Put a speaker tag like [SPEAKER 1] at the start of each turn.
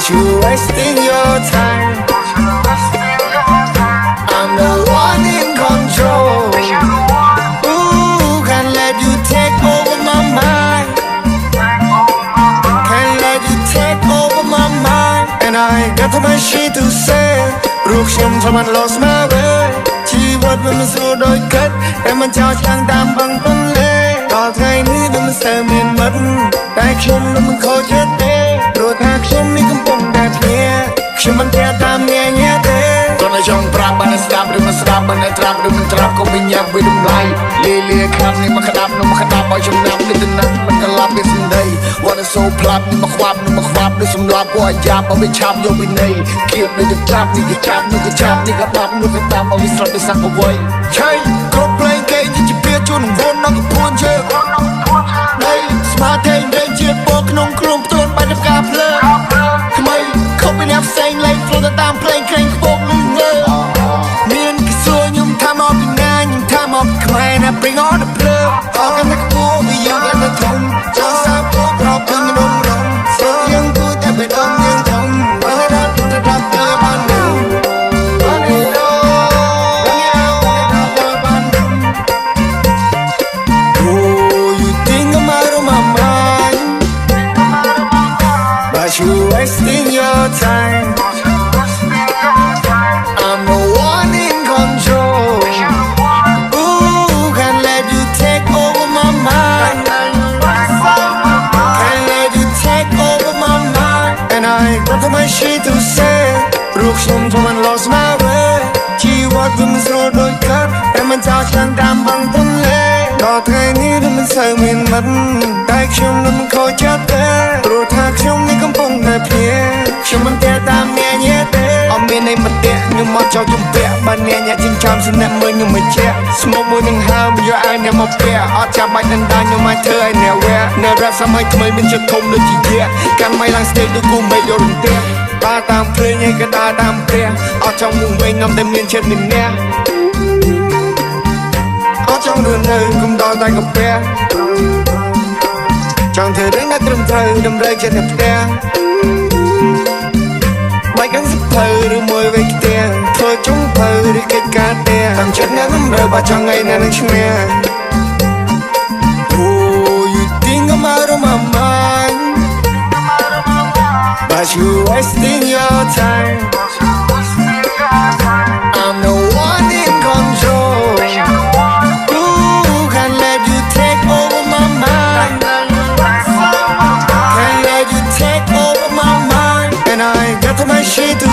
[SPEAKER 1] But you wasting your time. I'm the one in control. Ooh, can't let you take over my mind. Can't let you take over my mind. And I got too much shit to say. រូបខ្ញុំធ្វើមិន lost my way ជីវិតវាមិនស្រួលដូចគិតតែមិនចោលឆ្លាំងតាមបឹងទន្លេដល់ថ្ងៃនេះវាមិនសូវមានមិត្តតែខ្ញុំនឹងមិនខូចចិត្តទេព្រោះថាខ្ញុំនេះកំពុងតែភ្ញាក់ខ្ញុំមិនតែតាមញញែទេគាត់ឲ្យចង់ប្រាប់បានស្ដាប់ឬមិនស្ដាប់បានត្រាប់ឬមិនត្រាប់ក៏មិនញ៉ាំវាតម្លៃលាខ្លាំងនេះមកក្តាប់នោះមកក្តាប់ឲ្យចំណាប់នេះទៅណាស់មិនកន្លប់វាសំដី What is so ផ្លាប់នេះមកខ្វាប់នេះមកខ្វាប់ដូចសម្លាប់ពួកអាយ៉ាប់ឲ្យវាឆាប់យកវិន័យគៀបនេះទៅចាប់នេះទៅចាប់នេះទៅចាប់នេះក៏បាប់នោះក៏តាមឲ្យវាស្រត់ទៅសាក់អ្វីឆៃគ្រប់ផ្លេងគេជាពៀជួនវន់នឹងកពួនជើងដីស្មាតទេរែងជាតិពណ៌ក្នុងខ្លួនផ្ទួនបាច់ការភ្លើងថ្មីខុសពីអ្នកផ្សេងលេងផ្លូវទៅតាមផ្លេងក្រែងខ្ពស់លឺងើមានគេសួរខ្ញុំថាមកពីណាខ្ញុំថាមកពីខ្មែរណា Bring on the plug អរកាន់តែខ្ពស់វាយើងកាន់តែធំចង់សាប់ពួកប្រពឹងរំរំស្រួលយើងគួរតែបេះដូងយើងធំបើដល់ទៅដល់ទៅបាននឹង You wasting your time. I'm the one in control. Ooh, can't let you take over my mind. Can't let you take over my mind. And I got too much shit to say. រូបខ្ញុំធ្វើមិន lost my way ជីវិតវាមិនស្រួលដូចកាត់តែមិនចោលឆ្លាំងតាមបឹងទន្លេដល់ថ្ងៃនេះវាមិនសូវមានមិត្តតែខ្ញុំនឹងមិនខូចចិត្តទេព្រោះថាខ្ញុំនេះកំពុងតែភ្ញាក់ខ្ញុំមិនតែតាមអ្នកញ៉ែទេអត់មានន័យមកតាក់ខ្ញុំមកចោលជំពាក់បើអ្នកញ៉ែចិញ្ចាំស្នាក់មើលខ្ញុំមិនជាក់ស្មោកមួយនឹងហើមយកឲ្យអ្នកមកពាក់អត់ចាំបាច់ដណ្ដើមខ្ញុំមកធ្វើឲ្យអ្នកវែនៅរ៉ាប់សម័យថ្មីមានចិត្តធំដូចជាយាកាន់ម៉ៃឡើង stage ដូចគូមេយករន្ទះដើរតាមភ្លេងឯក៏ដើរតាមព្រះអត់ចង់មួយវិញនាំតែមានចិត្តមានអ្នកអត់ចង់រស់នៅគុំដល់តែកាពះចង់ធ្វើរឿងដែលត្រឹមត្រូវតម្រូវចិត្តអ្នកផ្ទះបាច់កាន់សិភៅឬមួយវេកផ្ទះធ្វើចុងភៅឬកិច្ចការផ្ទះតាមចិត្តអ្នកតម្រូវបើចង់ថ្ងៃណានឹងឈ្នះ Oh you think I'm out of my mind But you wasting your time. I'm the one in control. Ooh, can't let you take over my mind. Can't let you take over my mind. And I got too much shit to